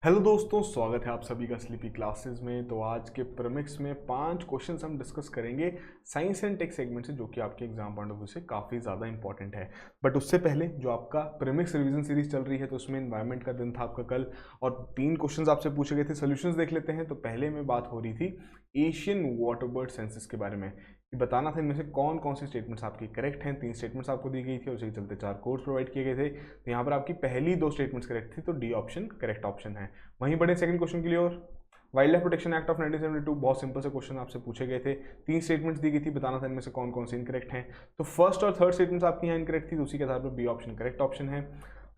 Hello दोस्तों, स्वागत है आप सभी का स्लीपी क्लासेस में। तो आज के प्रीमिक्स में 5 क्वेश्चंस हम डिस्कस करेंगे साइंस एंड टेक सेगमेंट से, जो कि आपके एग्जाम पॉइंट ऑफ व्यू से काफ़ी ज़्यादा इंपॉर्टेंट है। बट उससे पहले जो आपका प्रीमिक्स रिवीजन सीरीज चल रही है, तो उसमें एनवायरनमेंट का दिन था आपका कल, और 3 क्वेश्चंस आपसे पूछे गए थे। सोल्यूशंस देख लेते हैं। तो पहले में बात हो रही थी एशियन वाटर बर्ड सेंसस के बारे में, कि बताना था इनमें से कौन कौन सी स्टेटमेंट्स आपकी करेक्ट हैं। 3 स्टेटमेंट्स आपको दी गई थी और उसी के चलते 4 कोड्स प्रोवाइड किए गए थे। तो यहाँ पर आपकी पहली 2 स्टेटमेंट्स करेक्ट थी, तो डी ऑप्शन करेक्ट ऑप्शन है। वहीं बढ़े सेकंड क्वेश्चन के लिए। और wild life protection act of 1972, बहुत सिंपल से क्वेश्चन आपसे पूछे गए थे। 3 स्टेटमेंट्स दी गई थी, बताना था इनमें से कौन कौन से इनकरेक्ट हैं। तो फर्स्ट और थर्ड स्टेटमेंट्स आपकी यहाँ इनकरेक्ट थी, तो उसी के आधार पर बी ऑप्शन करेक्ट ऑप्शन है।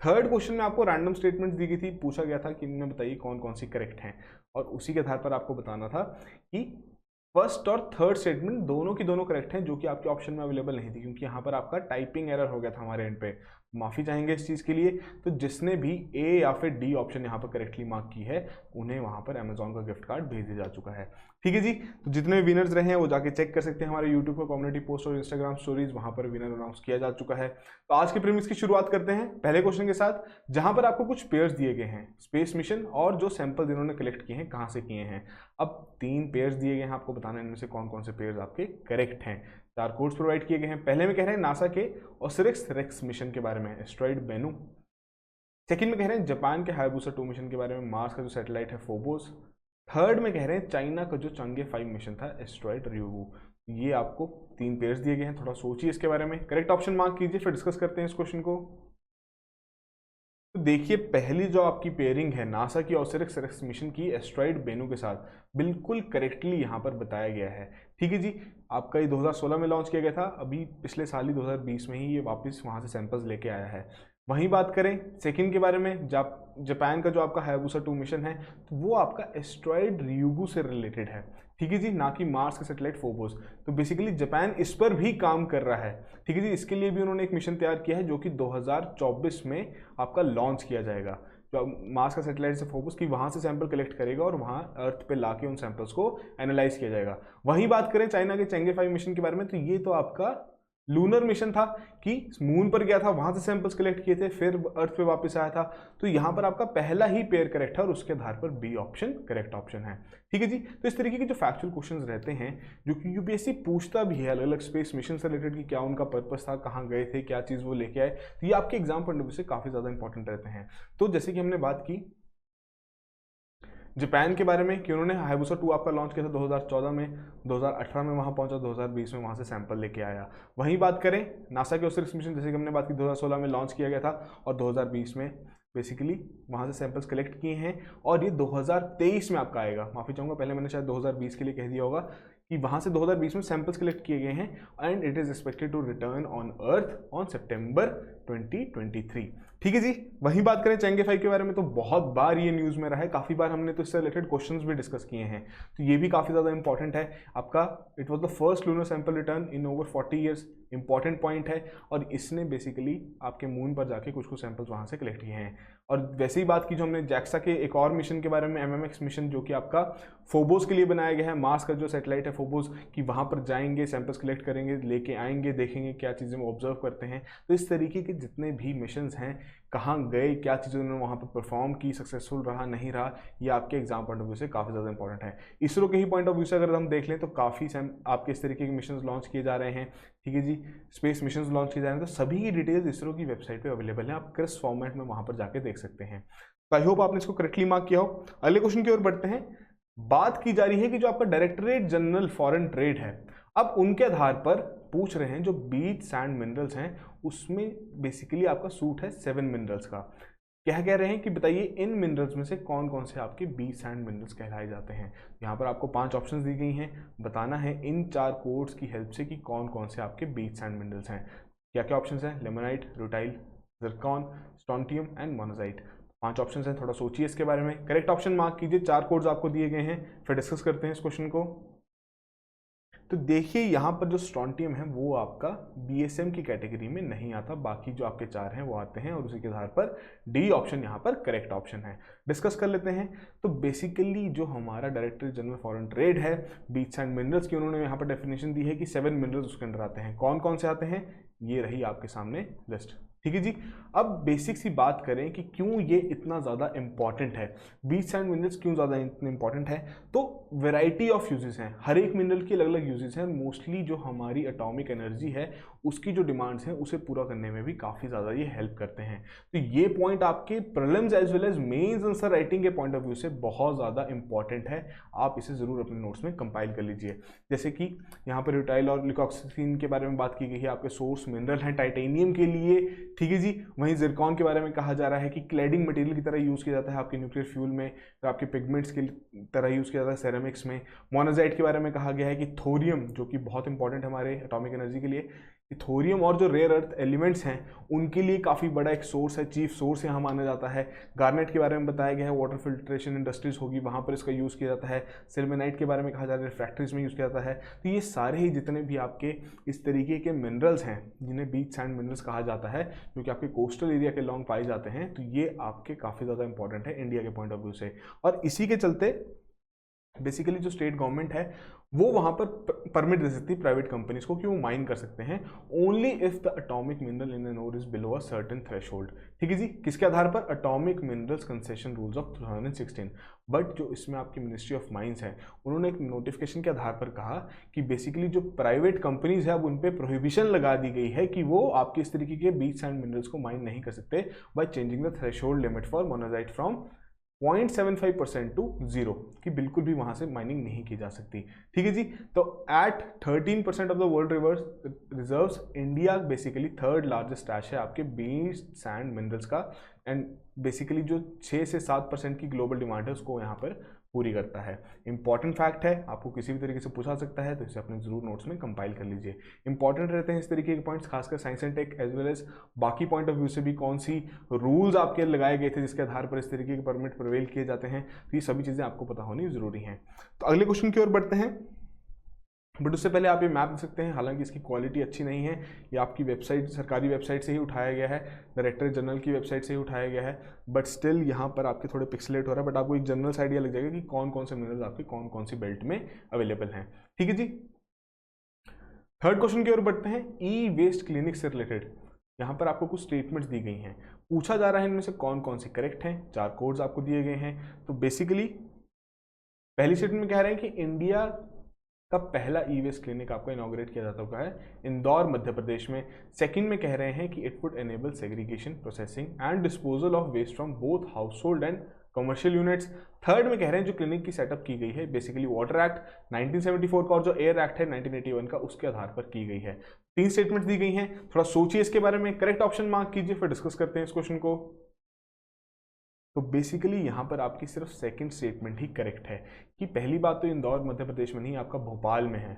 थर्ड क्वेश्चन में आपको रैंडम स्टेटमेंट्स दी गई थी, पूछा गया था कि इनमें बताइए कौन कौन सी करेक्ट हैं, और उसी के आधार पर आपको बताना था कि फर्स्ट और थर्ड स्टेटमेंट दोनों की दोनों करेक्ट हैं, जो कि आपके ऑप्शन में अवेलेबल नहीं थी, क्योंकि यहाँ पर आपका टाइपिंग एरर हो गया था हमारे एंड पे। माफ़ी चाहेंगे इस चीज़ के लिए। तो जिसने भी ए या फिर डी ऑप्शन यहाँ पर करेक्टली मार्क की है, उन्हें वहाँ पर अमेजॉन का गिफ्ट कार्ड भेज दिया जा चुका है। ठीक है जी। तो जितने विनर्स रहे हैं वो जाके चेक कर सकते हैं हमारे यूट्यूब पर कम्युनिटी पोस्ट और इंस्टाग्राम स्टोरीज, वहाँ पर विनर अनाउंस किया जा चुका है। तो आज के प्रीमिक्स की शुरुआत करते हैं पहले क्वेश्चन के साथ, जहाँ पर आपको कुछ पेयर्स दिए गए हैं, स्पेस मिशन और जो सैंपल इन्होंने कलेक्ट किए हैं कहाँ से किए हैं। अब 3 पेयर्स दिए गए हैं, आपको बताना है इनमें से कौन कौन से पेयर्स आपके करेक्ट हैं। 4 कोड्स प्रोवाइड किए गए हैं। पहले में कह रहे हैं नासा के ओसिरिस रेक्स मिशन के बारे में, एस्ट्रॉइड बेनू। सेकंड में कह रहे हैं जापान के हायाबुसा 2 मिशन के बारे में, मार्स का जो सैटेलाइट है फोबोस। थर्ड में कह रहे हैं चाइना का जो चंगे 5 मिशन था, एस्ट्रॉइड रियोगु। ये आपको 3 पेयर्स दिए गए हैं, थोड़ा सोचिए इसके बारे में, करेक्ट ऑप्शन मार्क कीजिए, फिर डिस्कस करते हैं इस क्वेश्चन को। तो देखिए, पहली जो आपकी पेयरिंग है नासा की ओसिरिस रेक्स मिशन की एस्ट्रॉइड बेनू के साथ, बिल्कुल करेक्टली यहाँ पर बताया गया है। ठीक है जी। आपका ये 2016 में लॉन्च किया गया था, अभी पिछले साल ही 2020 में ही ये वापस वहाँ से सैंपल्स लेके आया है। वहीं बात करें सेकंड के बारे में, जापान का जो आपका हायाबुसा 2 मिशन है, तो वो आपका एस्ट्रॉइड रियोगु से रिलेटेड है। ठीक है जी, ना कि मार्स का सैटेलाइट फोबोस। तो बेसिकली जापान इस पर भी काम कर रहा है। ठीक है जी। इसके लिए भी उन्होंने एक मिशन तैयार किया है, जो कि 2024 में आपका लॉन्च किया जाएगा। जो मार्स का सैटेलाइट से फोकस की वहाँ से सैंपल कलेक्ट करेगा और वहाँ अर्थ पे लाके उन सैंपल्स को एनालाइज किया जाएगा। वहीं बात करें चाइना के चेंगे 5 मिशन के बारे में, तो ये तो आपका लूनर मिशन था, कि मून पर गया था, वहां से सैंपल्स कलेक्ट किए थे, फिर अर्थ पे वापस आया था। तो यहां पर आपका पहला ही पेयर करेक्ट है, और उसके आधार पर बी ऑप्शन करेक्ट ऑप्शन है। ठीक है जी। तो इस तरीके के जो फैक्चुअल क्वेश्चंस रहते हैं, जो कि यूपीएससी पूछता भी है अलग अलग स्पेस मिशन से रिलेटेड, कि क्या उनका पर्पस था, कहाँ गए थे, क्या चीज़ वो लेके आए, तो ये आपके एग्जाम पॉइंट ऑफ व्यू से काफ़ी ज़्यादा इंपॉर्टेंट रहते हैं। तो जैसे कि हमने बात की जापान के बारे में, कि उन्होंने हायाबुसा 2 आपका लॉन्च किया था 2014 में, 2018 में वहाँ पहुंचा, 2020 में वहाँ से सैंपल लेके आया। वहीं बात करें नासा के ओसिरिस मिशन, जैसे कि हमने बात की 2016 में लॉन्च किया गया था, और 2020 में बेसिकली वहाँ से सैंपल्स कलेक्ट किए हैं, और ये 2023 में आपका आएगा। माफ़ी चाहूँगा, पहले मैंने शायद 2020 के लिए कह दिया होगा, कि वहाँ से 2020 में सैंपल्स कलेक्ट किए गए हैं, and it is expected to return on earth on September 2023। ठीक है जी। वहीं बात करें चेंगे 5 के बारे में, तो बहुत बार ये न्यूज़ में रहा है, काफ़ी बार हमने तो इससे रिलेटेड क्वेश्चंस भी डिस्कस किए हैं। तो ये भी काफ़ी ज़्यादा इंपॉर्टेंट है आपका। It was the first lunar sample return in over 40 years, important point है। और इसने बेसिकली आपके मून पर जाके कुछ कुछ सैंपल्स वहाँ से कलेक्ट किए हैं। और वैसे ही बात की जो हमने जैक्सा के एक और मिशन के बारे में, एमएमएक्स मिशन, जो कि आपका फोबोस के लिए बनाया गया है, मार्स का जो सैटेलाइट है फोबोस, कि वहाँ पर जाएंगे, सैंपल्स कलेक्ट करेंगे, लेके आएंगे, देखेंगे क्या चीज़ें वो ऑब्जर्व करते हैं। तो इस तरीके के जितने भी मिशंस हैं, कहाँ गए, क्या चीज़ें उन्होंने वहाँ पर परफॉर्म की, सक्सेसफुल रहा नहीं रहा, ये आपके एग्जाम पॉइंट ऑफ व्यू से काफ़ी ज़्यादा इंपॉर्टेंट है। इसरो के ही पॉइंट ऑफ व्यू से अगर हम देख लें, तो काफ़ी आपके इस तरीके के मिशन लॉन्च किए जा रहे हैं। ठीक है जी। स्पेस मिशन लॉन्च किए जा रहे हैं, तो सभी की डिटेल्स इसरो की वेबसाइट पर अवेलेबल है, आप क्रिस्प फॉर्मेट में वहाँ पर जाके देख सकते हैं। तो आई होप आपने इसको करेक्टली मार्क किया हो। अगले क्वेश्चन की ओर बढ़ते हैं। बात की जा रही है कि जो आपका डायरेक्टरेट जनरल फॉरेन ट्रेड है, अब उनके आधार पर पूछ रहे हैं, जो बीच सैंड मिनरल्स हैं, उसमें बेसिकली आपका सूट है 7 मिनरल्स का। क्या कह रहे हैं कि बताइए इन मिनरल्स में से कौन कौन से आपके बीच सैंड मिनरल्स कहलाए जाते हैं। यहाँ पर आपको 5 ऑप्शंस दी गई हैं, बताना है इन 4 कोड्स की हेल्प से कि कौन कौन से आपके बीच सैंड मिनरल्स हैं। क्या क्या ऑप्शंस हैं? Limonite, rutile, zircon, strontium and monazite. 5 option हैं, थोड़ा सोचिए इसके बारे में, करेक्ट ऑप्शन मार्क कीजिए। 4 कोड्स आपको दिए गए हैं, फिर डिस्कस करते हैं इस क्वेश्चन को। तो देखिए, यहाँ पर जो स्टोंटियम है वो आपका बीएसएम की कैटेगरी में नहीं आता, बाकी जो आपके 4 हैं वो आते हैं, और उसी के आधार पर डी ऑप्शन यहाँ पर करेक्ट ऑप्शन है। डिस्कस कर लेते हैं। तो बेसिकली जो हमारा डायरेक्टर जनरल फॉरेन ट्रेड है, बीच एंड मिनरल्स की उन्होंने यहाँ पर डेफिनेशन दी है कि 7 मिनरल्स उसके अंडर आते हैं। कौन कौन से आते हैं, ये रही आपके सामने लिस्ट। ठीक है जी। अब बेसिक सी बात करें कि क्यों ये इतना ज़्यादा इंपॉर्टेंट है, बीच सैंड मिनरल्स क्यों ज़्यादा इतने इंपॉर्टेंट है, तो वैरायटी ऑफ यूजेस हैं, हर एक मिनरल की अलग अलग यूजेस हैं। मोस्टली जो हमारी एटॉमिक एनर्जी है उसकी जो डिमांड्स हैं उसे पूरा करने में भी काफ़ी ज़्यादा ये हेल्प करते हैं। तो ये पॉइंट आपके prelims as well as mains answer writing के पॉइंट ऑफ व्यू से बहुत ज़्यादा इंपॉर्टेंट है। आप इसे ज़रूर अपने नोट्स में कंपाइल कर लीजिए। जैसे कि यहाँ पर रूटाइल और लिकोक्सिन के बारे में बात की गई है, आपके सोर्स मिनरल हैं टाइटेनियम के लिए, ठीक है जी। वहीं जिरकॉन के बारे में कहा जा रहा है कि क्लैडिंग मटेरियल की तरह यूज़ किया जाता है आपके न्यूक्लियर फ्यूल में, तो आपके पिगमेंट्स की तरह यूज़ किया जाता है सेरेमिक्स में। मोनाजाइट के बारे में कहा गया है कि थोरियम, जो कि बहुत इंपॉर्टेंट है हमारे एटॉमिक एनर्जी के लिए, थोरियम और जो रेयर अर्थ एलिमेंट्स हैं उनके लिए काफ़ी बड़ा एक सोर्स है, चीफ सोर्स यहाँ माना जाता है। गार्नेट के बारे में बताया गया है, वाटर फिल्ट्रेशन इंडस्ट्रीज होगी वहाँ पर इसका यूज़ किया जाता है। सिल्मेनाइट के बारे में कहा जा रहा है रिफ्रैक्टरीज में यूज़ किया जाता है। तो ये सारे ही जितने भी आपके इस तरीके के मिनरल्स हैं जिन्हें बीच सैंड मिनरल्स कहा जाता है, जो कि आपके कोस्टल एरिया के लॉन्ग पाए जाते हैं, तो ये आपके काफ़ी ज़्यादा इंपॉर्टेंट है इंडिया के पॉइंट ऑफ व्यू से। और इसी के चलते बेसिकली जो स्टेट गवर्नमेंट है वो वहाँ पर परमिट दे सकती है प्राइवेट कंपनीज को कि वो माइन कर सकते हैं, only if the atomic mineral in an ore is below a certain threshold. ठीक है जी, किसके आधार पर? Atomic minerals concession rules of 2016। But जो इसमें आपकी मिनिस्ट्री ऑफ माइंस है उन्होंने एक नोटिफिकेशन के आधार पर कहा कि बेसिकली जो प्राइवेट कंपनीज है अब उन पर प्रोहिबिशन लगा दी गई है कि वो आपके इस तरीके के बीच सैंड मिनरल्स को माइन नहीं कर सकते by changing the threshold limit for monazite from 0.75% to 0, कि बिल्कुल भी वहां से माइनिंग नहीं की जा सकती। ठीक है जी। तो at 13% of the world rivers reserves, India basically third largest stash है आपके बीच सैंड मिनरल्स का, एंड बेसिकली जो 6 से 7% की ग्लोबल डिमांड है उसको यहाँ पर पूरी करता है। इंपॉर्टेंट फैक्ट है, आपको किसी भी तरीके से पूछा सकता है, तो इसे अपने जरूर नोट्स में कंपाइल कर लीजिए। इंपॉर्टेंट रहते हैं इस तरीके के पॉइंट्स, खासकर science and tech as well as बाकी पॉइंट ऑफ व्यू से भी कौन सी रूल्स आपके लगाए गए थे जिसके आधार पर इस तरीके के परमिट प्रिवेल किए जाते हैं, तो ये सभी चीज़ें आपको पता होनी जरूरी हैं। तो अगले क्वेश्चन की ओर बढ़ते हैं, बट उससे पहले आप ये मैप देख सकते हैं, हालांकि इसकी क्वालिटी अच्छी नहीं है, ये आपकी वेबसाइट, सरकारी वेबसाइट से ही उठाया गया है, डायरेक्टर जनरल की वेबसाइट से ही उठाया गया है, बट स्टिल यहाँ पर आपके थोड़े पिक्सलेट हो रहा है, बट आपको एक जनरल आइडिया लग जाएगा कि कौन कौन से मिनरल्स आपके कौन कौन सी बेल्ट में अवेलेबल हैं। ठीक है जी। थर्ड क्वेश्चन की ओर बढ़ते हैं, ई वेस्ट क्लिनिक से रिलेटेड। यहाँ पर आपको कुछ स्टेटमेंट्स दी गई हैं, पूछा जा रहा है इनमें से कौन कौन सी करेक्ट हैं। 4 कोड्स आपको दिए गए हैं। तो बेसिकली पहली स्टेटमेंट में कह रहे हैं कि इंडिया का पहला ई वेस्ट क्लिनिक आपका इनॉग्रेट किया जाता हुआ है इंदौर मध्य प्रदेश में। सेकंड में कह रहे हैं कि it would enable segregation, processing and disposal of waste from both household and commercial units. Third में कह रहे हैं जो क्लिनिक की सेटअप की गई है बेसिकली वाटर एक्ट 1974 का और जो एयर एक्ट है 1981 का, उसके आधार पर की गई है। 3 स्टेटमेंट्स दी गई हैं, थोड़ा सोचिए इसके बारे में, करेक्ट ऑप्शन मार्क कीजिए, फिर डिस्कस करते हैं इस क्वेश्चन को। तो बेसिकली यहाँ पर आपकी सिर्फ सेकंड स्टेटमेंट ही करेक्ट है कि पहली बात तो इंदौर मध्य प्रदेश में नहीं, आपका भोपाल में है।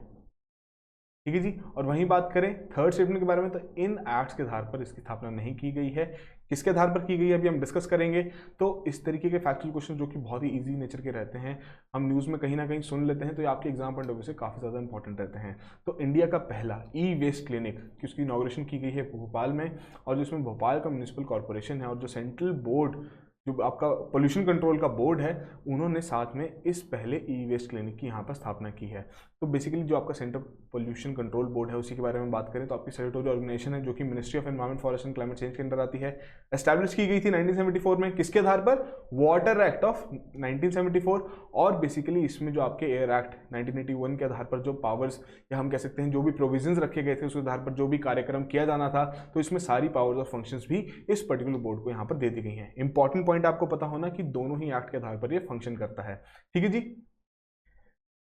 ठीक है जी। और वहीं बात करें थर्ड स्टेटमेंट के बारे में, तो इन एक्ट्स के आधार पर इसकी स्थापना नहीं की गई है। किसके आधार पर की गई है अभी हम डिस्कस करेंगे। तो इस तरीके के फैक्चुअल क्वेश्चन जो कि बहुत ही इजी नेचर के रहते हैं, हम न्यूज़ में कहीं ना कहीं सुन लेते हैं, तो ये आपके एग्जाम पॉइंट ऑफ व्यू से काफ़ी ज़्यादा इंपॉर्टेंट रहते हैं। तो इंडिया का पहला ई वेस्ट क्लिनिक की उसकी इनॉग्रेशन की गई है भोपाल में, और जिसमें भोपाल का म्यूनिसिपल कॉर्पोरेशन है और जो सेंट्रल बोर्ड जो आपका पोल्यूशन कंट्रोल का बोर्ड है, उन्होंने साथ में इस पहले ई वेस्ट क्लिनिक की यहाँ पर स्थापना की है। तो बेसिकली जो आपका सेंट्रल पोल्यूशन कंट्रोल बोर्ड है उसी के बारे में बात करें तो आपकी स्टैट्यूटरी ऑर्गेनाइजेशन है जो कि ministry of environment, forest and climate change के अंदर आती है। एस्टैब्लिश की गई थी 1974 में, किसके आधार पर? Water act of 1974। और बेसिकली इसमें जो आपके एयर एक्ट 1981 के आधार पर जो पावर्स, या हम कह सकते हैं जो भी प्रोविजंस रखे गए थे उसके आधार पर जो भी कार्यक्रम किया जाना था, तो इसमें सारी पावर्स और फंक्शंस भी इस पर्टिकुलर बोर्ड को यहाँ पर दे दी गई हैं। इंपॉर्टेंट पॉइंट आपको पता होना कि दोनों ही एक्ट के आधार पर ये फंक्शन करता है। ठीक है जी।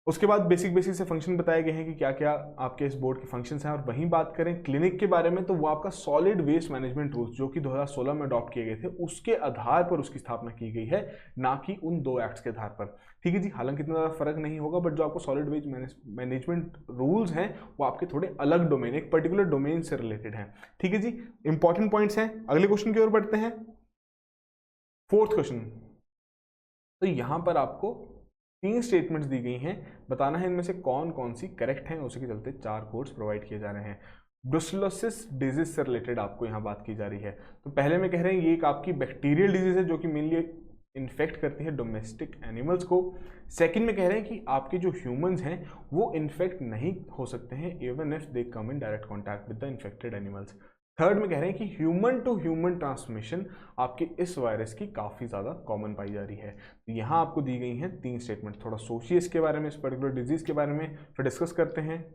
उसके बाद बेसिक से फंक्शन बताए गए हैं कि क्या क्या आपके इस बोर्ड के फंक्शंस हैं। और वहीं बात करें क्लिनिक के बारे में, तो वो आपका सॉलिड वेस्ट मैनेजमेंट रूल्स जो कि 2016 में अडॉप्ट किए गए थे उसके आधार पर उसकी स्थापना की गई है, ना कि उन 2 एक्ट्स के आधार पर। ठीक है जी। हालांकि इतना ज़्यादा फर्क नहीं होगा, बट जो आपको सॉलिड वेस्ट मैनेजमेंट रूल्स हैं वो आपके थोड़े अलग डोमेन, एक पर्टिकुलर डोमेन से रिलेटेड हैं। ठीक है जी। इंपॉर्टेंट पॉइंट्स हैं। अगले क्वेश्चन की ओर बढ़ते हैं, फोर्थ क्वेश्चन। तो यहां पर आपको 3 स्टेटमेंट्स दी गई हैं, बताना है इनमें से कौन कौन सी करेक्ट हैं। उसी के चलते 4 कोड्स प्रोवाइड किए जा रहे हैं। ब्रुसेलोसिस डिजीज से रिलेटेड आपको यहां बात की जा रही है। तो पहले में कह रहे हैं ये एक आपकी बैक्टीरियल डिजीज है जो कि मेनली इन्फेक्ट करती है डोमेस्टिक एनिमल्स को। सेकंड में कह रहे हैं कि आपके जो ह्यूमंस हैं वो इन्फेक्ट नहीं हो सकते हैं even if they come in direct contact with the infected animals. Third में कह रहे हैं कि ह्यूमन टू ह्यूमन ट्रांसमिशन आपके इस वायरस की काफ़ी ज़्यादा कॉमन पाई जा रही है। तो यहाँ आपको दी गई हैं 3 स्टेटमेंट। थोड़ा सोचिए इसके बारे में, इस पर्टिकुलर डिजीज़ के बारे में, फिर डिस्कस करते हैं।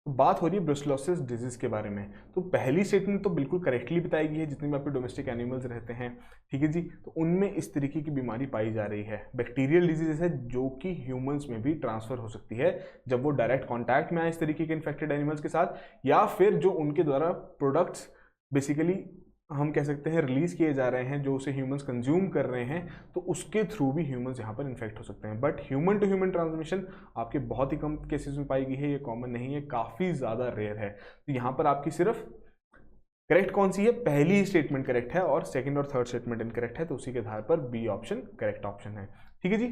तो बात हो रही है ब्रुसेलोसिस डिजीज़ के बारे में। तो पहली स्टेटमेंट तो बिल्कुल करेक्टली बताई गई है, जितने भी आपके डोमेस्टिक एनिमल्स रहते हैं, ठीक है जी, तो उनमें इस तरीके की बीमारी पाई जा रही है। बैक्टीरियल डिजीज है जो कि ह्यूमंस में भी ट्रांसफर हो सकती है जब वो डायरेक्ट कॉन्टैक्ट में आए इस तरीके के इन्फेक्टेड एनिमल्स के साथ, या फिर जो उनके द्वारा प्रोडक्ट्स बेसिकली हम कह सकते हैं रिलीज किए जा रहे हैं, जो उसे ह्यूमंस कंज्यूम कर रहे हैं, तो उसके थ्रू भी ह्यूमंस यहाँ पर इन्फेक्ट हो सकते हैं। But human to human transmission आपके बहुत ही कम केसेस में पाई गई है, ये कॉमन नहीं है, काफ़ी ज़्यादा रेयर है। तो यहाँ पर आपकी सिर्फ करेक्ट कौन सी है, पहली ही स्टेटमेंट करेक्ट है और सेकंड और थर्ड स्टेटमेंट इनकरेक्ट है, तो उसी के आधार पर बी ऑप्शन करेक्ट ऑप्शन है। ठीक है जी।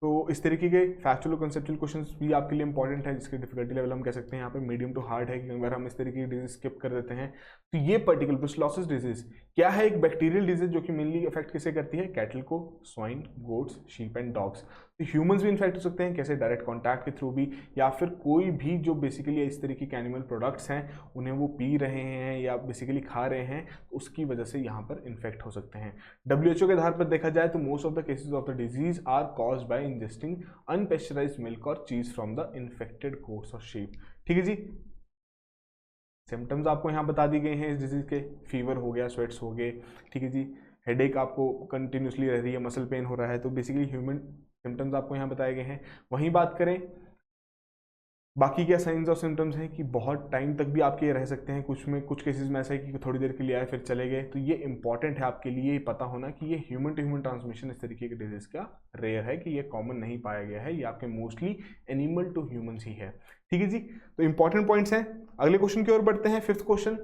तो इस तरीके के फैक्चुअल और कंसेप्चुअल क्वेश्चंस भी आपके लिए इंपॉर्टेंट है, जिसकी डिफिकल्टी लेवल हम कह सकते हैं यहाँ पे मीडियम टू हार्ड है, कि अगर हम इस तरीके की डिजीज स्किप कर देते हैं। तो ये पर्टिकुलर ब्रुसेलोसिस डिजीज क्या है, एक बैक्टीरियल डिजीज जो कि मेनली इफेक्ट किसे करती है, कैटल को, swine, goats, sheep and dogs. तो ह्यूमंस भी इन्फेक्ट हो सकते हैं, कैसे, डायरेक्ट कॉन्टैक्ट के थ्रू भी, या फिर कोई भी जो बेसिकली इस तरीके के एनिमल प्रोडक्ट्स हैं उन्हें वो पी रहे हैं या बेसिकली खा रहे हैं, तो उसकी वजह से यहाँ पर इन्फेक्ट हो सकते हैं। WHO के आधार पर देखा जाए तो most of the cases of the disease are caused by ingesting unpasteurised milk और cheese from the infected goats और शीप। ठीक है जी। सिम्टम्स आपको यहाँ बता दी गए हैं इस डिजीज के, फीवर हो गया, स्वेट्स हो गए, ठीक है जी, हेडेक आपको कंटिन्यूसली रह रही है, मसल पेन हो रहा है, तो बेसिकली ह्यूमन सिम्टम्स आपको यहाँ बताए गए हैं। वहीं बात करें बाकी क्या साइंस और सिम्टम्स हैं, कि बहुत टाइम तक भी आपके रह सकते हैं, कुछ केसेस में ऐसा है कि थोड़ी देर के लिए आए फिर चले गए। तो ये इंपॉर्टेंट है आपके लिए पता होना कि ये ह्यूमन टू ह्यूमन ट्रांसमिशन इस तरीके के डिजीज का रेयर है, कि ये कॉमन नहीं पाया गया है, ये आपके मोस्टली एनिमल टू ह्यूमंस ही है। ठीक है जी। तो इंपॉर्टेंट पॉइंट्स हैं। अगले क्वेश्चन की ओर बढ़ते हैं, फिफ्थ क्वेश्चन।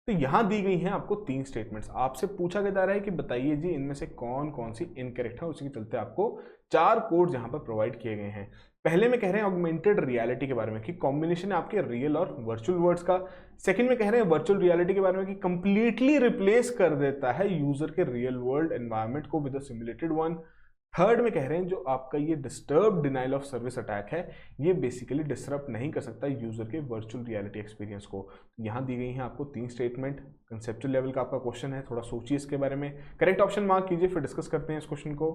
तो यहां दी गई हैं आपको 3 स्टेटमेंट्स। आपसे पूछा जा रहा है कि बताइए जी इनमें से कौन कौन सी इनकरेक्ट है, उसी के चलते आपको 4 कोड्स यहां पर प्रोवाइड किए गए हैं। पहले में कह रहे हैं ऑगमेंटेड रियलिटी के बारे में, कि कॉम्बिनेशन है आपके रियल और वर्चुअल वर्ड्स का। सेकंड में कह रहे हैं वर्चुअल रियलिटी के बारे में, कि कंप्लीटली रिप्लेस कर देता है यूजर के रियल वर्ल्ड एनवायरनमेंट को with a simulated one. Third में कह रहे हैं जो आपका ये disturb denial of service attack है, ये बेसिकली डिसरप्ट नहीं कर सकता यूजर के वर्चुअल रियलिटी एक्सपीरियंस को। यहाँ दी गई हैं आपको 3 स्टेटमेंट। कंसेप्चुअल लेवल का आपका क्वेश्चन है, थोड़ा सोचिए इसके बारे में, करेक्ट ऑप्शन मार्क कीजिए, फिर डिस्कस करते हैं इस क्वेश्चन को।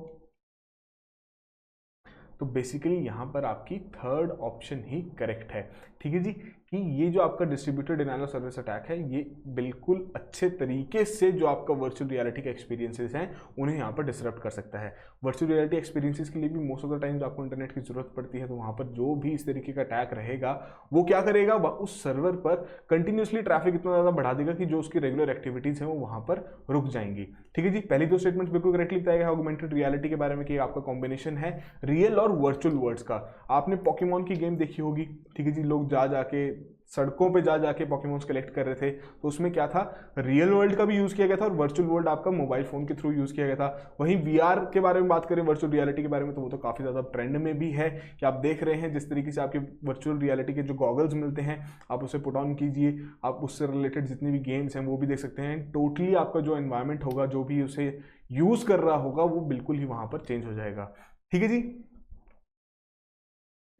तो बेसिकली यहाँ पर आपकी थर्ड ऑप्शन ही करेक्ट है। ठीक है जी, कि ये जो आपका distributed denial of service attack है, ये बिल्कुल अच्छे तरीके से जो आपका वर्चुअल रियलिटी के एक्सपीरियंसेस हैं उन्हें यहाँ पर डिसरप्ट कर सकता है। वर्चुअल रियलिटी एक्सपीरियंसेस के लिए भी मोस्ट ऑफ द टाइम आपको इंटरनेट की जरूरत पड़ती है, तो वहाँ पर जो भी इस तरीके का अटैक रहेगा वो क्या करेगा, उस सर्वर पर कंटिन्यूसली ट्रैफिक इतना ज़्यादा बढ़ा देगा कि जो उसकी रेगुलर एक्टिविटीज़ हैं वो वहाँ पर रुक जाएंगी। ठीक है जी। पहली 2 स्टेटमेंट्स बिल्कुल करेक्टली बताया गया ऑगमेंटेड रियलिटी के बारे में, कि आपका कॉम्बिनेशन है रियल और वर्चुअल वर्ल्ड्स का। आपने पोकेमॉन की गेम देखी होगी, ठीक है जी, लोग जाके सड़कों पे जाके पोकेमॉन्स कलेक्ट कर रहे थे, तो उसमें क्या था, रियल वर्ल्ड का भी यूज किया गया था और वर्चुअल वर्ल्ड आपका मोबाइल फोन के थ्रू यूज किया गया था। वहीं VR के बारे में बात करें, वर्चुअल रियलिटी के बारे में, तो वो तो काफी ज्यादा ट्रेंड में भी है, कि आप देख रहे हैं जिस तरीके से आपके वर्चुअल रियलिटी के जो गॉगल्स मिलते हैं, आप उसे पुट ऑन कीजिए, आप उससे रिलेटेड जितनी भी गेम्स हैं वो भी देख सकते हैं। टोटली आपका जो एनवायरमेंट होगा, जो भी उसे यूज कर रहा होगा, वो बिल्कुल ही वहां पर चेंज हो जाएगा। ठीक है जी।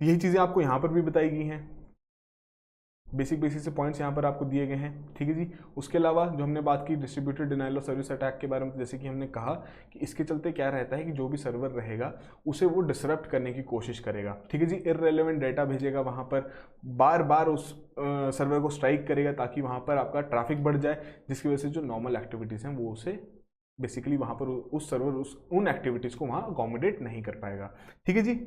यही चीजें आपको यहाँ पर भी बताई गई हैं, बेसिक से पॉइंट्स यहाँ पर आपको दिए गए हैं। ठीक है जी। उसके अलावा जो हमने बात की distributed denial of service attack के बारे में, जैसे कि हमने कहा कि इसके चलते क्या रहता है कि जो भी सर्वर रहेगा उसे वो डिसरप्ट करने की कोशिश करेगा। ठीक है जी। इररेलेवेंट डेटा भेजेगा वहाँ पर, बार बार उस सर्वर को स्ट्राइक करेगा ताकि वहाँ पर आपका ट्रैफिक बढ़ जाए, जिसकी वजह से जो नॉर्मल एक्टिविटीज़ हैं वो उसे बेसिकली वहाँ पर उस सर्वर उन एक्टिविटीज़ को वहाँ अकोमोडेट नहीं कर पाएगा। ठीक है जी।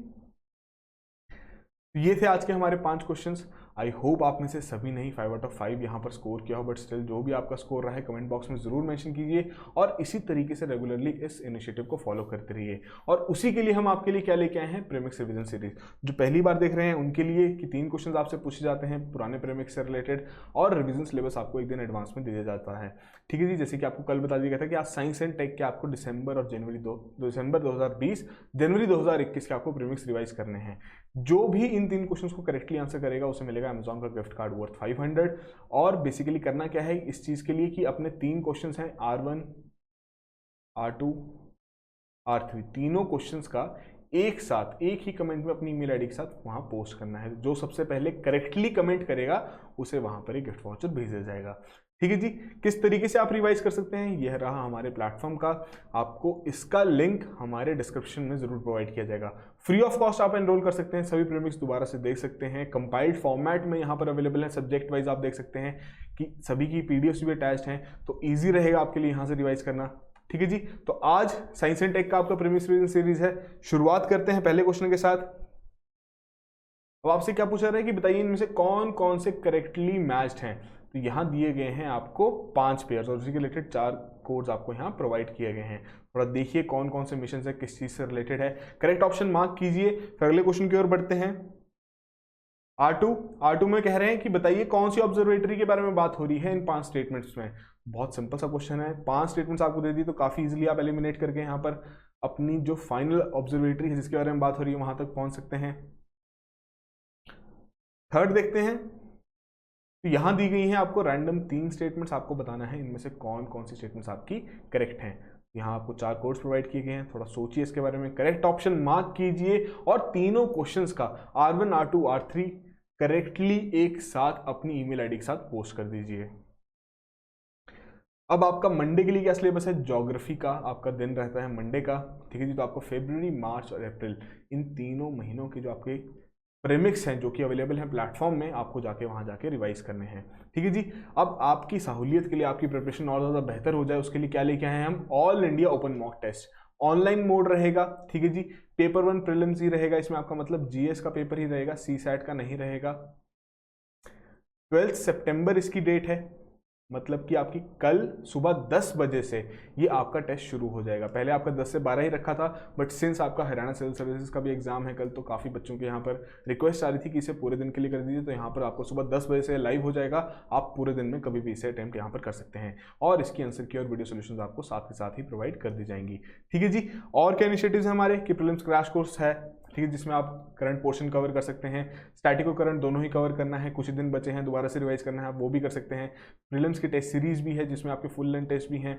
ये थे आज के हमारे 5 क्वेश्चंस। आई होप आप में से सभी ने ही 5 आउट ऑफ 5 यहाँ पर स्कोर किया हो, बट स्टिल जो भी आपका स्कोर रहा है कमेंट बॉक्स में ज़रूर मेंशन कीजिए, और इसी तरीके से रेगुलरली इस इनिशिएटिव को फॉलो करते रहिए। और उसी के लिए हम आपके लिए क्या लेके आए हैं, प्रीमिक्स रिवीजन सीरीज। जो पहली बार देख रहे हैं उनके लिए कि 3 क्वेश्चन आपसे पूछे जाते हैं पुराने प्रीमिक्स से रिलेटेड, और रिविजन सिलेबस आपको एक दिन एडवांस में दिया जाता है। ठीक है जी। जैसे कि आपको कल बता दिया गया था कि आज साइंस एंड टेक के आपको दिसंबर 2020 जनवरी 2021 के आपको प्रीमिक्स रिवाइज करने हैं। जो भी इन 3 क्वेश्चंस को करेक्टली आंसर करेगा उसे मिलेगा अमेजॉन का गिफ्ट कार्ड वर्थ 500। और बेसिकली करना क्या है इस चीज के लिए, कि अपने 3 क्वेश्चंस हैं R1, R2, R3, तीनों क्वेश्चंस का एक साथ एक ही कमेंट में अपनी ईमेल आईडी के साथ वहां पोस्ट करना है। जो सबसे पहले करेक्टली कमेंट करेगा उसे वहां पर एक गिफ्ट वाउचर भेजा जाएगा। ठीक है जी। किस तरीके से आप रिवाइज कर सकते हैं, यह रहा हमारे प्लेटफॉर्म का, आपको इसका लिंक हमारे डिस्क्रिप्शन में जरूर प्रोवाइड किया जाएगा। फ्री ऑफ कॉस्ट आप एनरोल कर सकते हैं, सभी प्रीमिक्स दोबारा से देख सकते हैं, कंपाइल्ड फॉर्मेट में यहाँ पर अवेलेबल है, सब्जेक्ट वाइज आप देख सकते हैं कि सभी की पीडीएफ भी अटैच्ड हैं, तो ईजी रहेगा आपके लिए यहाँ से रिवाइज करना। ठीक है जी। तो आज साइंस एंड टेक का आपका प्रीमिक्स रिवीजन सीरीज है। शुरुआत करते हैं पहले क्वेश्चन के साथ। अब आपसे क्या पूछा रहा है कि बताइए इनमें से कौन कौन से करेक्टली मैच्ड हैं। तो यहाँ दिए गए हैं आपको 5 पेयर्स और उसी के रिलेटेड 4 कोड्स आपको यहाँ प्रोवाइड किए गए हैं। थोड़ा देखिए कौन कौन से मिशन है, किस चीज से रिलेटेड है, करेक्ट ऑप्शन मार्क कीजिए। फिर अगले क्वेश्चन की ओर बढ़ते हैं। R2 में कह रहे हैं कि बताइए कौन सी ऑब्जर्वेटरी के बारे में बात हो रही है इन 5 स्टेटमेंट्स में। बहुत सिंपल सा क्वेश्चन है, 5 स्टेटमेंट्स आपको दे दी तो काफी इजीली आप एलिमिनेट करके यहाँ पर अपनी जो फाइनल ऑब्जर्वेटरी है जिसके बारे में बात हो रही है वहां तक पहुंच सकते हैं। थर्ड देखते हैं। तो यहां दी गई हैं आपको रैंडम 3 स्टेटमेंट्स, आपको बताना है इनमें से कौन कौन सी स्टेटमेंट्स आपकी करेक्ट हैं। यहाँ आपको 4 कोड्स प्रोवाइड किए गए हैं, थोड़ा सोचिए इसके बारे में, करेक्ट ऑप्शन मार्क कीजिए और तीनों क्वेश्चंस का R1 R2 R3 करेक्टली एक साथ अपनी ईमेल आईडी के साथ पोस्ट कर दीजिए। अब आपका मंडे के लिए क्या सिलेबस है, ज्योग्राफी का आपका दिन रहता है मंडे का। ठीक है जी। तो आपको फरवरी, मार्च और अप्रैल इन तीनों महीनों के जो आपके प्रीमिक्स हैं जो कि अवेलेबल हैं प्लेटफॉर्म में, आपको जाके वहां जाके रिवाइज करने हैं। ठीक है जी। अब आपकी सहूलियत के लिए, आपकी प्रिपरेशन और ज़्यादा बेहतर हो जाए उसके लिए क्या लेके आए हैं हम, all India open mock test online mode रहेगा। ठीक है जी। पेपर 1 प्रीलिम्स ही रहेगा, इसमें आपका मतलब जीएस का पेपर ही रहेगा, सीसैट का नहीं रहेगा। 12 सितंबर इसकी डेट है, मतलब कि आपकी कल सुबह 10 बजे से ये आपका टेस्ट शुरू हो जाएगा। पहले आपका 10 से 12 ही रखा था, बट सिंस आपका हरियाणा सिविल सर्विसेज का भी एग्जाम है कल, तो काफ़ी बच्चों के यहाँ पर रिक्वेस्ट आ रही थी कि इसे पूरे दिन के लिए कर दीजिए। तो यहाँ पर आपको सुबह 10 बजे से लाइव हो जाएगा, आप पूरे दिन में कभी भी इसे अटेम्प्ट यहाँ पर कर सकते हैं और इसकी आंसर की और वीडियो सोल्यूशन आपको साथ के साथ ही प्रोवाइड कर दी जाएंगी। ठीक है जी। और क्या इनिशिएटिव्स हैं हमारे कि प्रीलिम्स क्रैश कोर्स है, ठीक है, जिसमें आप करंट पोर्शन कवर कर सकते हैं, स्टैटिक और करंट दोनों ही कवर करना है, कुछ ही दिन बचे हैं दोबारा से रिवाइज करना है, आप वो भी कर सकते हैं। प्रीलिम्स की टेस्ट सीरीज भी है जिसमें आपके फुल लेंथ टेस्ट भी हैं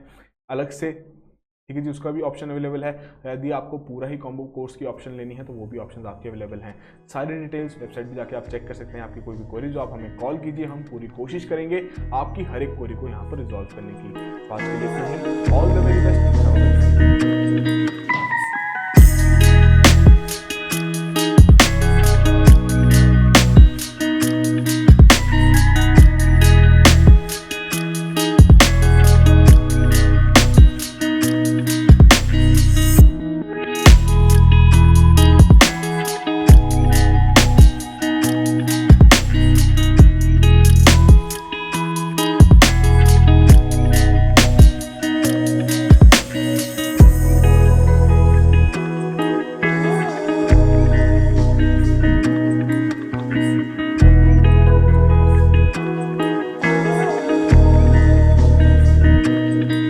अलग से। ठीक है जी। उसका भी ऑप्शन अवेलेबल है, यदि आपको पूरा ही कॉम्बो कोर्स की ऑप्शन लेनी है तो वो भी ऑप्शन आपके अवेलेबल हैं। सारी डिटेल्स वेबसाइट भी जाके आप चेक कर सकते हैं। आपकी कोई भी क्वेरी जो आप हमें कॉल कीजिए, हम पूरी कोशिश करेंगे आपकी हर एक क्वेरी को यहाँ पर रिजॉल्व करने की। बात करिए ऑल द वेरी बेस्ट।